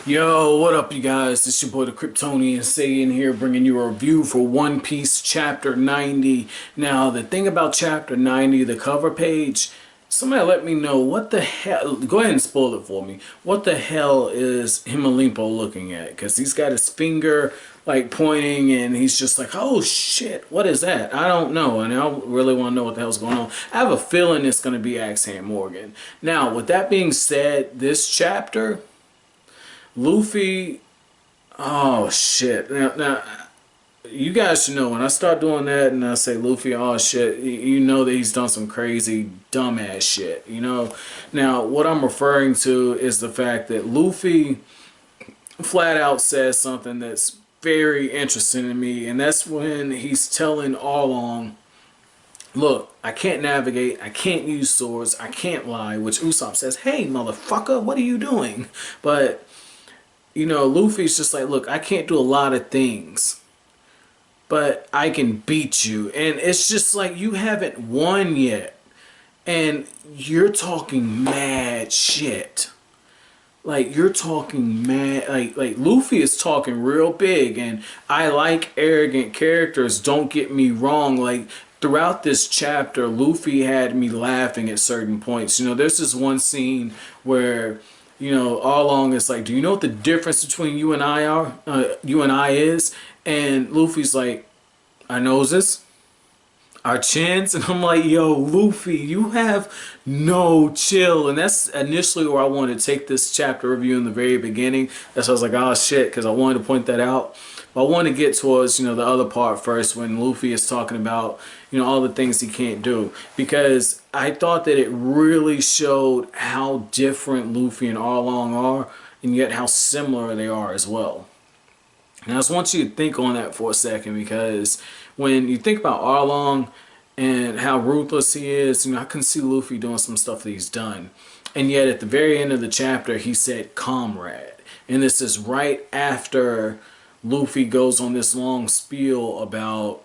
Yo, what up, you guys? This your boy the Kryptonian saying here, bringing you a review for One Piece Chapter 90. Now, the thing about Chapter 90, the cover page, somebody let me know what the hell. Go ahead and spoil it for me. What the hell is Himmelimpo looking at? Because he's got his finger like pointing, and he's just like, "Oh shit, what is that?" I don't know, and I really want to know what the hell's going on. I have a feeling it's going to be Axehand Morgan. Now, with that being said, this chapter. Luffy, oh shit. Now, you guys should know when I start doing that and I say Luffy, oh shit, you know that he's done some crazy, dumbass shit, you know? Now, what I'm referring to is the fact that Luffy flat out says something that's very interesting to me, and that's when he's telling Arlong, look, I can't navigate, I can't use swords, I can't lie, which Usopp says, hey, motherfucker, what are you doing? But you know, Luffy's just like, look, I can't do a lot of things, but I can beat you. And it's just like, you haven't won yet. And you're talking mad shit. Like, you're talking mad, like Luffy is talking real big. And I like arrogant characters, don't get me wrong. Like, throughout this chapter, Luffy had me laughing at certain points. You know, there's this one scene where, you know, Arlong is like, do you know what the difference between you and I are? You and I is? And Luffy's like, our noses, our chins. And I'm like, yo, Luffy, you have no chill. And that's initially where I wanted to take this chapter review in the very beginning. That's why I was like, oh shit, because I wanted to point that out. But I want to get towards, you know, the other part first when Luffy is talking about, you know, all the things he can't do. Because I thought that it really showed how different Luffy and Arlong are, and yet how similar they are as well. And I just want you to think on that for a second, because when you think about Arlong and how ruthless he is, you know, I can see Luffy doing some stuff that he's done. And yet at the very end of the chapter, he said, comrade. And this is right after Luffy goes on this long spiel about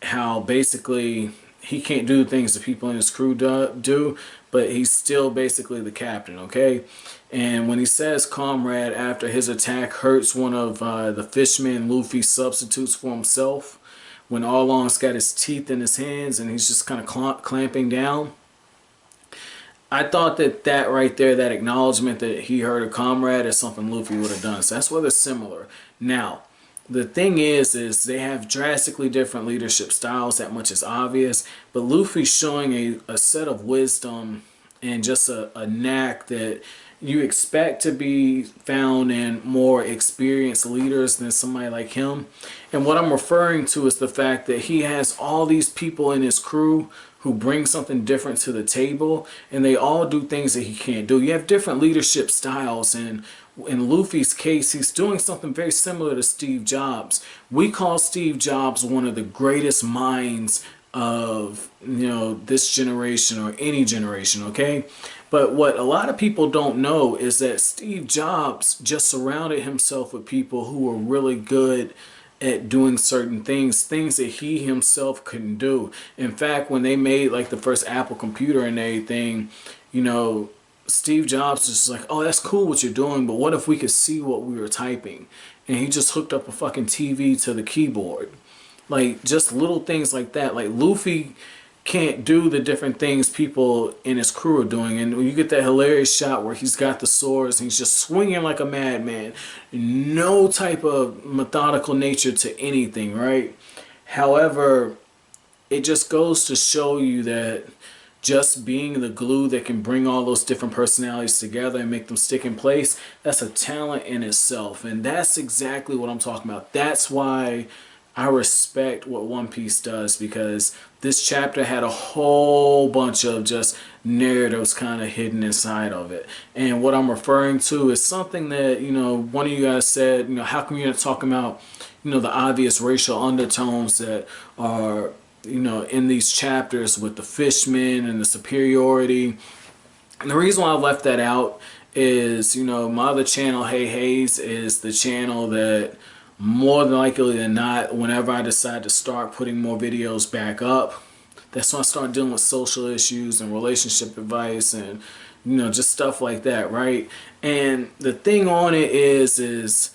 how basically he can't do things that people in his crew do, but he's still basically the captain, okay? And when he says comrade after his attack hurts one of the fishmen, Luffy substitutes for himself. When Arlong's got his teeth in his hands and he's just kind of clamping down. I thought that that right there, that acknowledgement that he heard a comrade, is something Luffy would have done. So that's where they're similar. Now, the thing is they have drastically different leadership styles. That much is obvious. But Luffy's showing a set of wisdom and just a knack that you expect to be found in more experienced leaders than somebody like him. And what I'm referring to is the fact that he has all these people in his crew who bring something different to the table, and they all do things that he can't do. You have different leadership styles, and in Luffy's case, he's doing something very similar to Steve Jobs. We call Steve Jobs one of the greatest minds of, you know, this generation or any generation, okay? But what a lot of people don't know is that Steve Jobs just surrounded himself with people who were really good at doing certain things that he himself couldn't do. In fact, when they made like the first Apple computer and everything, you know, Steve Jobs was just like, oh, that's cool what you're doing, but what if we could see what we were typing? And he just hooked up a fucking TV to the keyboard. Like, just little things like that. Like, Luffy can't do the different things people in his crew are doing. And when you get that hilarious shot where he's got the swords and he's just swinging like a madman, no type of methodical nature to anything, right? However, it just goes to show you that just being the glue that can bring all those different personalities together and make them stick in place, that's a talent in itself. And that's exactly what I'm talking about. That's why I respect what One Piece does, because this chapter had a whole bunch of just narratives kind of hidden inside of it. And what I'm referring to is something that, you know, one of you guys said, you know, how come you're not talking about, you know, the obvious racial undertones that are, you know, in these chapters with the fishmen and the superiority. And the reason why I left that out is, you know, my other channel, Hey Hayes, is the channel that more than likely than not, whenever I decide to start putting more videos back up, that's when I start dealing with social issues and relationship advice and you know, just stuff like that, right? And the thing on it is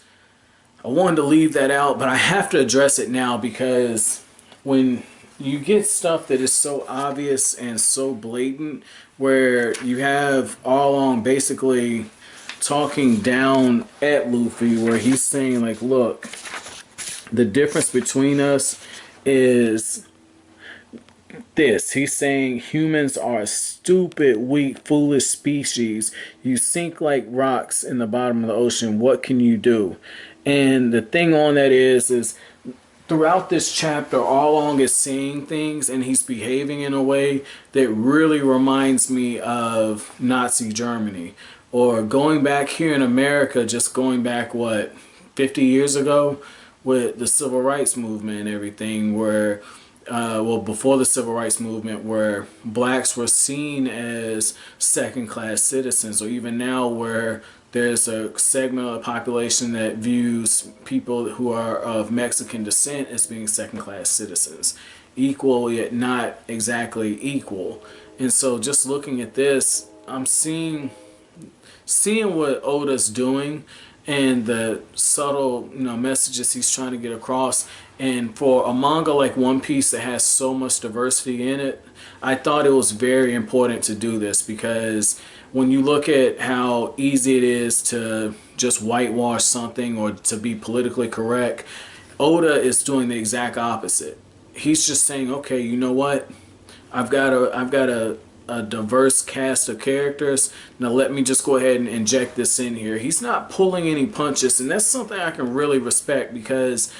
I wanted to leave that out, but I have to address it now because when you get stuff that is so obvious and so blatant, where you have Arlong basically talking down at Luffy, where he's saying like, look, the difference between us is this. He's saying humans are a stupid, weak, foolish species. You sink like rocks in the bottom of the ocean. What can you do? And the thing on that is throughout this chapter, Arlong is saying things and he's behaving in a way that really reminds me of Nazi Germany. Or going back here in America, just going back, what, 50 years ago with the civil rights movement and everything, where, well, before the civil rights movement, where blacks were seen as second-class citizens, or even now where there's a segment of the population that views people who are of Mexican descent as being second-class citizens. Equal, yet not exactly equal. And so just looking at this, I'm seeing what Oda's doing and the subtle, you know, messages he's trying to get across. And for a manga like One Piece that has so much diversity in it, I thought it was very important to do this, because when you look at how easy it is to just whitewash something or to be politically correct, Oda is doing the exact opposite. He's just saying, okay, you know what? I've got a diverse cast of characters. Now let me just go ahead and inject this in here. He's not pulling any punches, and that's something I can really respect, because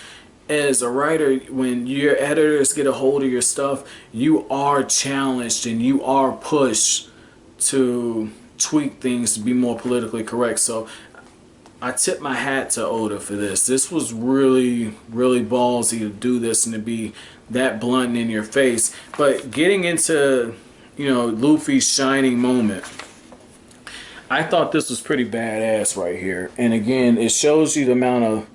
as a writer, when your editors get a hold of your stuff, you are challenged and you are pushed to tweak things to be more politically correct. So I tip my hat to Oda for this. This was really, really ballsy to do this and to be that blunt in your face. But getting into, you know, Luffy's shining moment, I thought this was pretty badass right here. And again, it shows you the amount of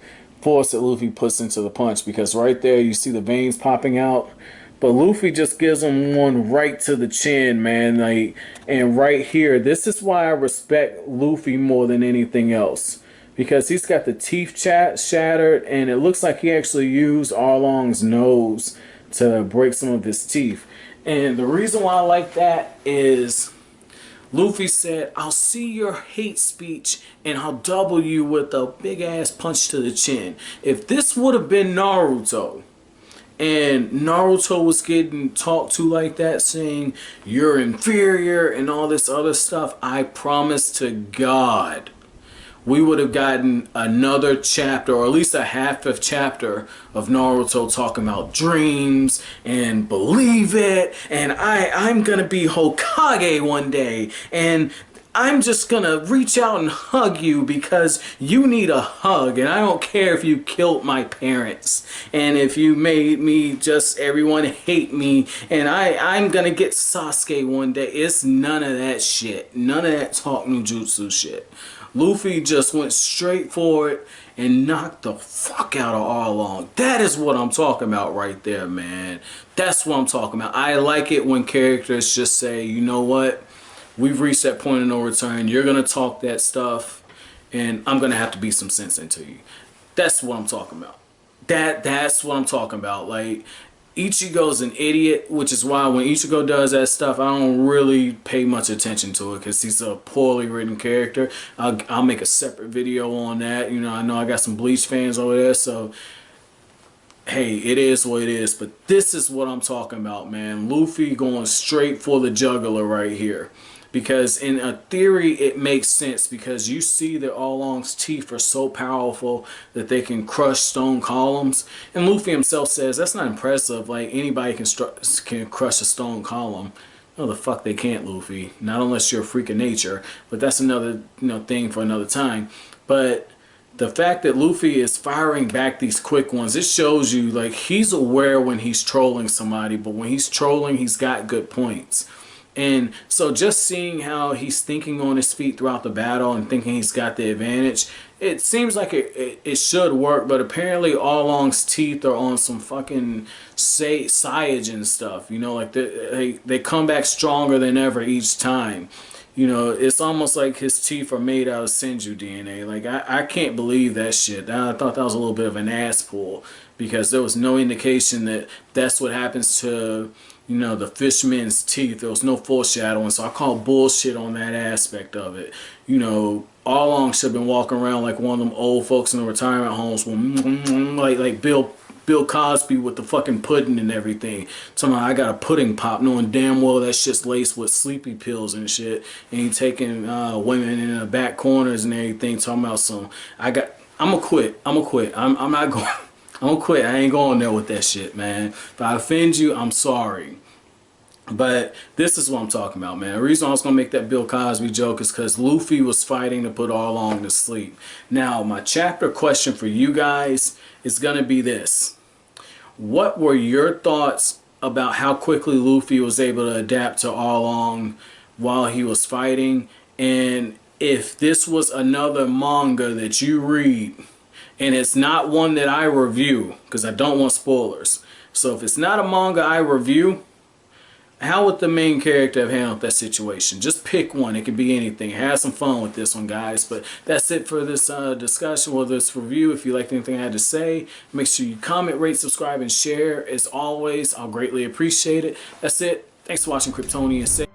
force that Luffy puts into the punch, because right there you see the veins popping out, but Luffy just gives him one right to the chin, man. Like, and right here, this is why I respect Luffy more than anything else, because he's got the teeth shattered, and it looks like he actually used Arlong's nose to break some of his teeth. And the reason why I like that is Luffy said, I'll see your hate speech and I'll double you with a big ass punch to the chin. If this would have been Naruto, and Naruto was getting talked to like that, saying you're inferior and all this other stuff, I promise to God, we would have gotten another chapter, or at least a half of chapter of Naruto talking about dreams and believe it, and I'm gonna be Hokage one day, and I'm just gonna reach out and hug you because you need a hug, and I don't care if you killed my parents and if you made me just everyone hate me, and I'm gonna get Sasuke one day. It's none of that shit. None of that talk no jutsu shit. Luffy just went straight for it and knocked the fuck out of Arlong. That is what I'm talking about right there, man. That's what I'm talking about. I like it when characters just say, you know what? We've reached that point of no return. You're going to talk that stuff, and I'm going to have to beat some sense into you. That's what I'm talking about. That's what I'm talking about. Like, Ichigo's an idiot, which is why when Ichigo does that stuff, I don't really pay much attention to it, because he's a poorly written character. I'll make a separate video on that. You know I got some Bleach fans over there, so hey, it is what it is. But this is what I'm talking about, man. Luffy going straight for the jugular right here. Because in a theory, it makes sense, because you see that Arlong's teeth are so powerful that they can crush stone columns. And Luffy himself says that's not impressive. Like, anybody can crush a stone column. No, the fuck they can't, Luffy. Not unless you're a freak of nature. But that's another thing for another time. But the fact that Luffy is firing back these quick ones, it shows you, like, he's aware when he's trolling somebody. But when he's trolling, he's got good points. And so just seeing how he's thinking on his feet throughout the battle and thinking he's got the advantage, it seems like it should work, but apparently Arlong's teeth are on some fucking Saiyajin stuff, you know, like they come back stronger than ever each time. You know, it's almost like his teeth are made out of Senju DNA. Like, I can't believe that shit. I thought that was a little bit of an ass pull, because there was no indication that that's what happens to, you know, the fishman's teeth. There was no foreshadowing, so I call bullshit on that aspect of it. You know, Arlong should have been walking around like one of them old folks in the retirement homes, like Bill Cosby with the fucking pudding and everything. Talking about I got a pudding pop, knowing damn well that shit's laced with sleepy pills and shit. And he taking women in the back corners and everything. Talking about some, I'm gonna quit. I'm not going. I'm gonna quit. I ain't going there with that shit, man. If I offend you, I'm sorry. But this is what I'm talking about, man. The reason I was going to make that Bill Cosby joke is because Luffy was fighting to put Arlong to sleep. Now, my chapter question for you guys is going to be this. What were your thoughts about how quickly Luffy was able to adapt to Arlong while he was fighting? And if this was another manga that you read, and it's not one that I review, because I don't want spoilers. So if it's not a manga I review, how would the main character have handled that situation? Just pick one. It could be anything. Have some fun with this one, guys. But that's it for this discussion, or this review. If you liked anything I had to say, make sure you comment, rate, subscribe, and share. As always, I'll greatly appreciate it. That's it. Thanks for watching Kryptonian Say.